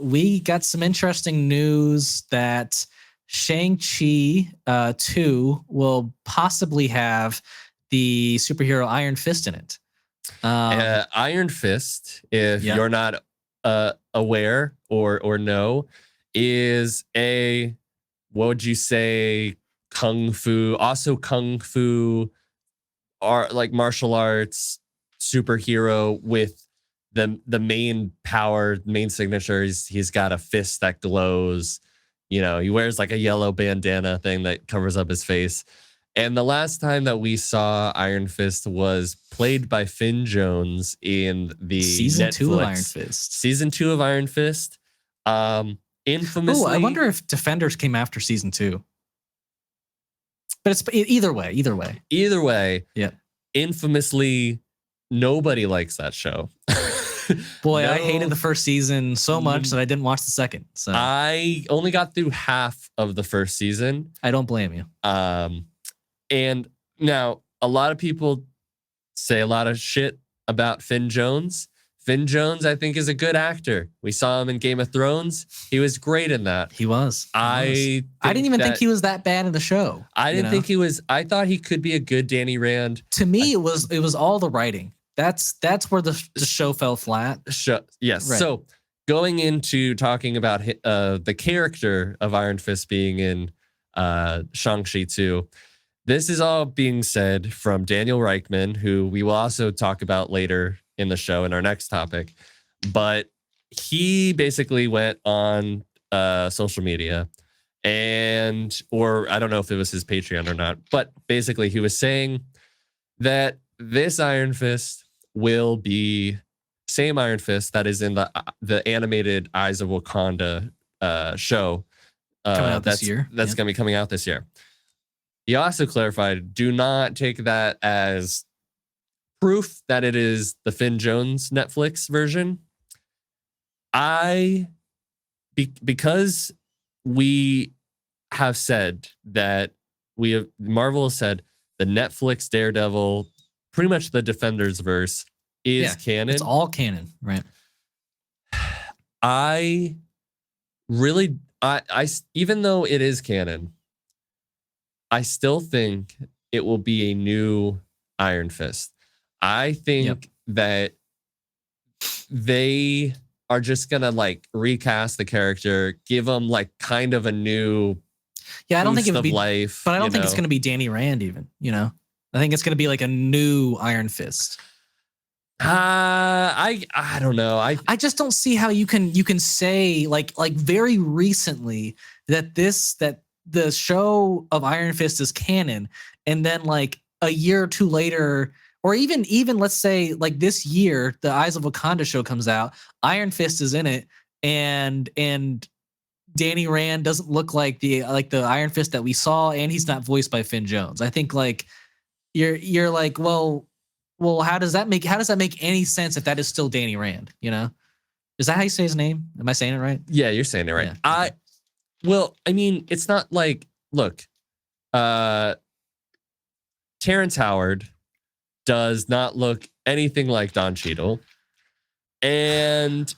we got some interesting news that Shang-Chi 2 will possibly have the superhero Iron Fist in it. Iron Fist, if you're not aware or know, is a, what would you say, kung fu art, like martial arts superhero with the main power, main signature. He's got a fist that glows. You know, he wears like a yellow bandana thing that covers up his face. And the last time that we saw Iron Fist was played by Finn Jones in the season Netflix 2 of Iron Fist. Season 2 of Iron Fist. Infamously, I wonder if Defenders came after season 2. But it's either way. Yeah. Infamously, nobody likes that show. Boy, I hated the first season so much that I didn't watch the second. So I only got through half of the first season. I don't blame you. And now a lot of people say a lot of shit about Finn Jones. Finn Jones, I think, is a good actor. We saw him in Game of Thrones. He was great in that. He was. I didn't even think he was that bad in the show. I didn't think he was. I thought he could be a good Danny Rand. To me, it was all the writing. That's where the show fell flat. Yes. Right. So going into talking about the character of Iron Fist being in Shang-Chi 2, this is all being said from Daniel Reichman, who we will also talk about later in the show in our next topic. But he basically went on social media or I don't know if it was his Patreon or not, but basically he was saying that this Iron Fist will be same Iron Fist that is in the animated Eyes of Wakanda show coming out this year. That's going to be coming out this year. He also clarified, do not take that as proof that it is the Finn Jones Netflix version. Because we have said that Marvel has said the Netflix Daredevil, pretty much the Defenders verse is canon. It's all canon, right? I even though it is canon, I still think it will be a new Iron Fist. I think that they are just gonna like recast the character, give him like kind of a new I don't think it would be life, but I don't think it's gonna be Danny Rand even, I think it's gonna be like a new Iron Fist. I don't know. I just don't see how you can say like very recently that the show of Iron Fist is canon, and then like a year or two later, or even let's say like this year, the Eyes of Wakanda show comes out, Iron Fist is in it, and Danny Rand doesn't look like the Iron Fist that we saw, and he's not voiced by Finn Jones. I think like you're like, well, how does that make any sense if that is still Danny Rand? Is that how you say his name? Am I saying it right? Yeah, you're saying it right. Yeah. Well, I mean, it's not like, look, Terrence Howard does not look anything like Don Cheadle. And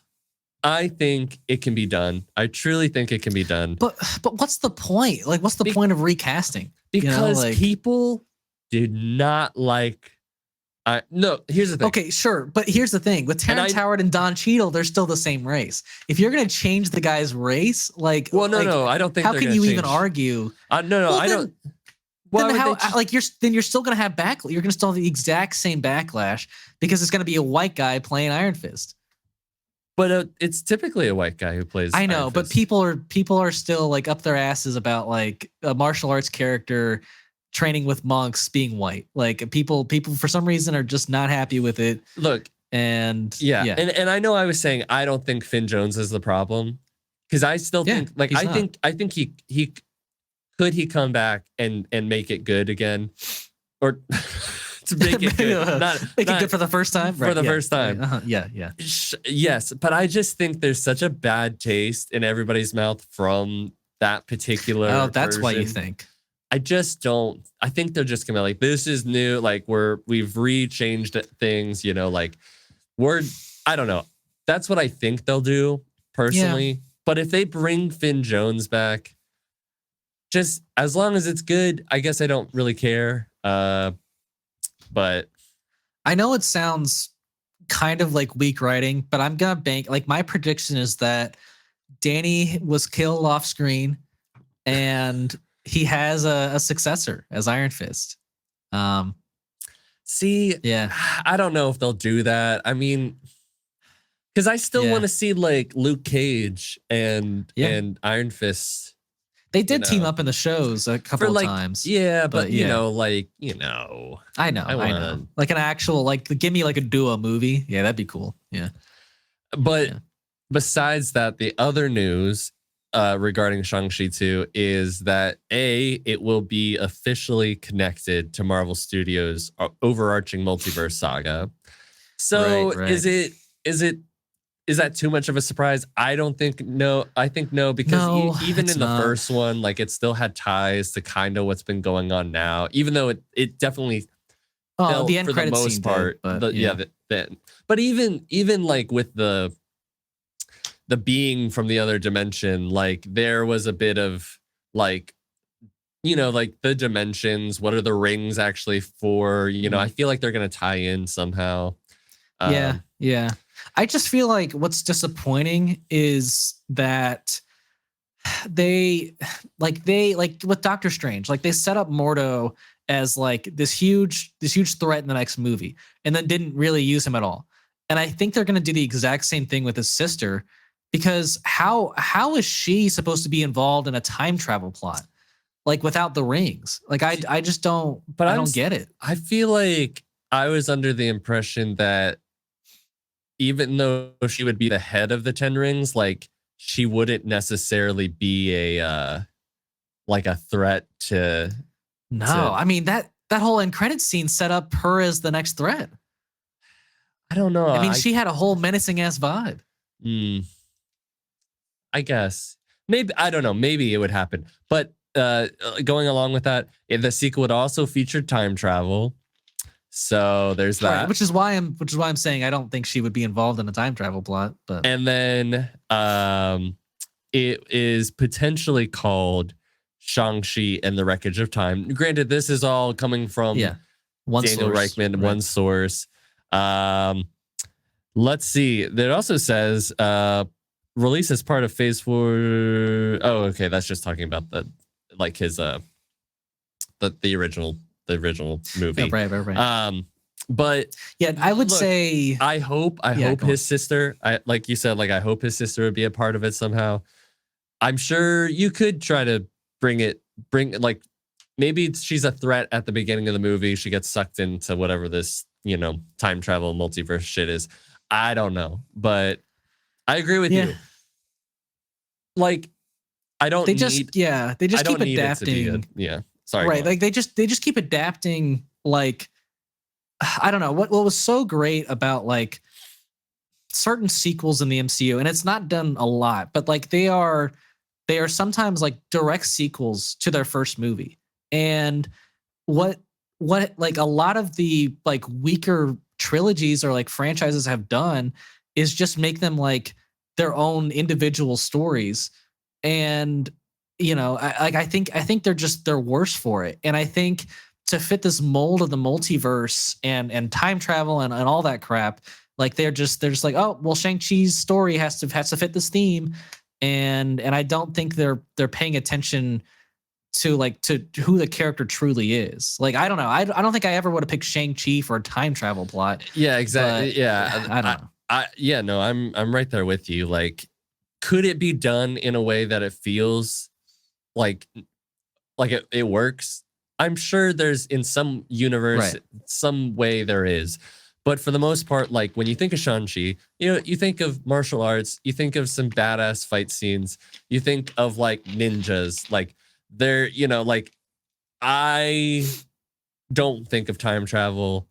I think it can be done. I truly think it can be done. But what's the point? Like, what's the point of recasting? Because people did not like... No, here's the thing. Okay, sure. But here's the thing. With Terrence Howard and Don Cheadle, they're still the same race. If you're going to change the guy's race, like... Well, no, I don't think how can you even argue? No, I don't... Well, then you're still going to have backlash. You're going to still have the exact same backlash because it's going to be a white guy playing Iron Fist. But it's typically a white guy who plays I know, Iron but Fist. people are still like up their asses about like a martial arts character training with monks being white. Like people for some reason are just not happy with it. Look, and and I know I was saying I don't think Finn Jones is the problem, because I still think I think he could come back and make it good again, or to make it good, not it good for the first time. For the first time, yeah. Yes, but I just think there's such a bad taste in everybody's mouth from that particular. Oh, that's version. Why you think. I just don't. I think they're just gonna be like, this is new. Like we've rechanged things. Like I don't know. That's what I think they'll do. personally. But if they bring Finn Jones back, just as long as it's good, I guess I don't really care. But I know it sounds kind of like weak writing, but I'm gonna bank. Like my prediction is that Danny was killed off screen, and he has a successor as Iron Fist. see, Yeah, I don't know if they'll do that. I mean, because I still want to see like Luke Cage and Iron Fist. they did team up in the shows a couple of times. Yeah, but yeah. I know. Like an actual, like, give me like a duo movie. Yeah, that'd be cool. Yeah. But besides that, the other news regarding Shang-Chi 2 is that it will be officially connected to Marvel Studios' overarching multiverse saga. So is that too much of a surprise? I don't think no. I think no, because even in the first one, like it still had ties to kind of what's been going on now, even though it definitely felt the end for the most part. But even like with the being from the other dimension, like there was a bit of like, like the dimensions, what are the rings actually for? I feel like they're going to tie in somehow. Yeah. I just feel like what's disappointing is that they with Doctor Strange, like they set up Mordo as like this huge threat in the next movie, and then didn't really use him at all. And I think they're going to do the exact same thing with his sister, because how is she supposed to be involved in a time travel plot, like without the rings? Like I just don't. But I don't get it. I feel like I was under the impression that even though she would be the head of the 10 rings, like she wouldn't necessarily be a threat to. I mean that whole end credit scene set up her as the next threat. I don't know. I mean, she had a whole menacing ass vibe. I guess maybe, I don't know. Maybe it would happen, but going along with that, the sequel would also feature time travel. So there's that, right, which is why I'm saying I don't think she would be involved in a time travel plot. But and then it is potentially called Shang-Chi and the Wreckage of Time. Granted, this is all coming from Daniel Reichman, one source. Let's see. It also says release as part of Phase 4. Oh, okay, that's just talking about his the original movie. Right. But yeah, I would say I hope his sister, like you said, like I hope his sister would be a part of it somehow. I'm sure you could try to bring like maybe she's a threat at the beginning of the movie. She gets sucked into whatever this, time travel multiverse shit is. I don't know, but I agree with you. Like they just keep adapting. Sorry. Right. Like they just keep adapting. Like, I don't know what was so great about like certain sequels in the MCU, and it's not done a lot, but like they are sometimes like direct sequels to their first movie. And what like a lot of the like weaker trilogies or like franchises have done is just make them like their own individual stories. And I think they're worse for it. And I think to fit this mold of the multiverse and time travel and all that crap, like they're just like, oh well, Shang-Chi's story has to fit this theme. And I don't think they're paying attention to who the character truly is. Like, I don't know. I don't think I ever would have picked Shang-Chi for a time travel plot. Yeah, exactly. Yeah. I don't know. I'm right there with you. Like, could it be done in a way that it feels like it works? I'm sure there's in some universe, some way there is. But for the most part, like when you think of Shang-Chi, you think of martial arts, you think of some badass fight scenes, you think of like ninjas, like they're, like I don't think of time travel.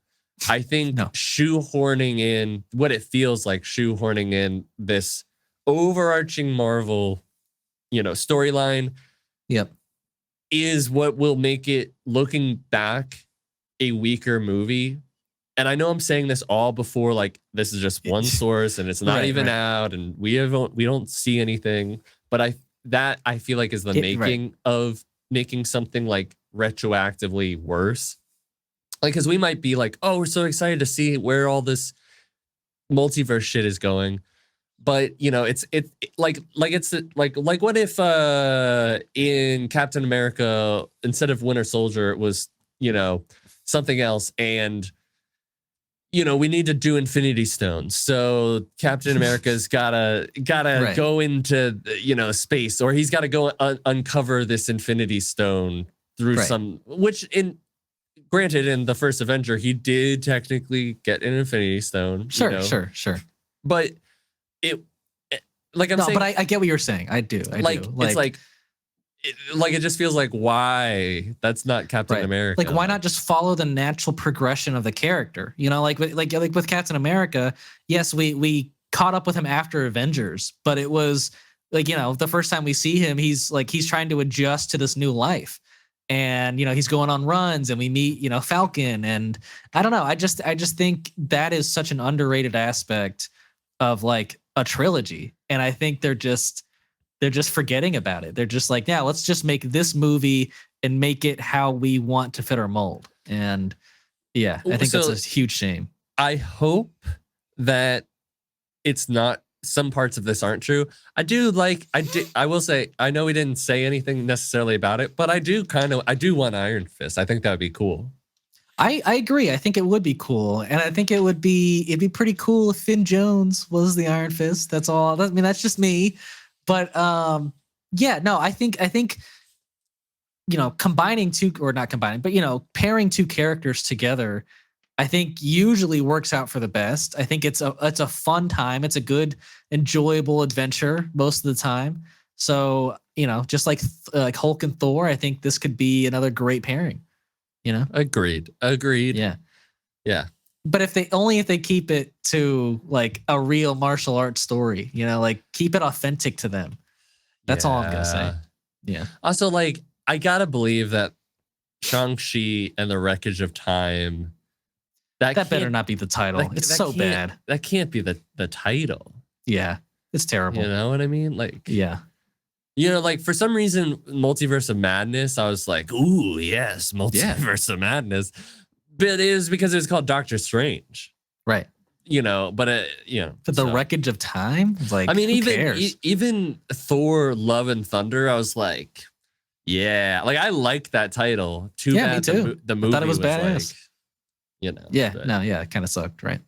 I think shoehorning in what it feels like, shoehorning in this overarching Marvel, storyline. Yep. Is what will make it, looking back, a weaker movie. and I know I'm saying this all before, like, this is just one source and it's not Right, even right. out and we don't see anything, but I feel like is the Right. making of making something like retroactively worse. Like, because we might be like, oh, we're so excited to see where all this multiverse shit is going. But it's like what if in Captain America, instead of Winter Soldier, it was something else, and we need to do Infinity Stones. So Captain America's gotta Right. go into space, or he's got to go uncover this Infinity Stone through Right. some. Which, granted, in the first Avenger, he did technically get an Infinity Stone. Sure. But it, like I'm No, saying, but I get what you're saying. I do. it's like it just feels like, why that's not Captain Right. America? Like, why not just follow the natural progression of the character? Like with Captain America, yes, we caught up with him after Avengers, but it was like, the first time we see him, he's trying to adjust to this new life. And he's going on runs, and we meet Falcon, and I don't know. I just think that is such an underrated aspect of like a trilogy, and I think they're just forgetting about it. They're just like, yeah, let's just make this movie and make it how we want to fit our mold. And yeah, I think that's a huge shame. I hope that it's not, some parts of this aren't true. I will say, I know we didn't say anything necessarily about it, but I do want Iron Fist. I think that would be cool. I agree. I think it would be cool. And I think it'd be pretty cool if Finn Jones was the Iron Fist. That's all. I mean, that's just me. But yeah, no, I think combining two, or not combining, but pairing two characters together, I think usually works out for the best. I think it's a fun time. It's a good, enjoyable adventure most of the time. So just like Hulk and Thor, I think this could be another great pairing. Agreed. Yeah. But if they keep it to like a real martial arts story, like keep it authentic to them. That's all I'm gonna say. Yeah. Also, like, I gotta believe that Shang-Chi and the Wreckage of Time, that better not be the title. It's so bad. That can't be the title. Yeah, it's terrible. You know what I mean? Like, yeah. Like, for some reason, Multiverse of Madness, I was like, ooh, yes, Multiverse of Madness. But it is because it's called Doctor Strange. Right. But But the Wreckage of Time? It's like, I mean, who cares? even Thor Love and Thunder, I was like, yeah. Like, I like that title. Too bad me too. the movie I thought it was badass. like, Yeah, no, yeah, it kind of sucked, right?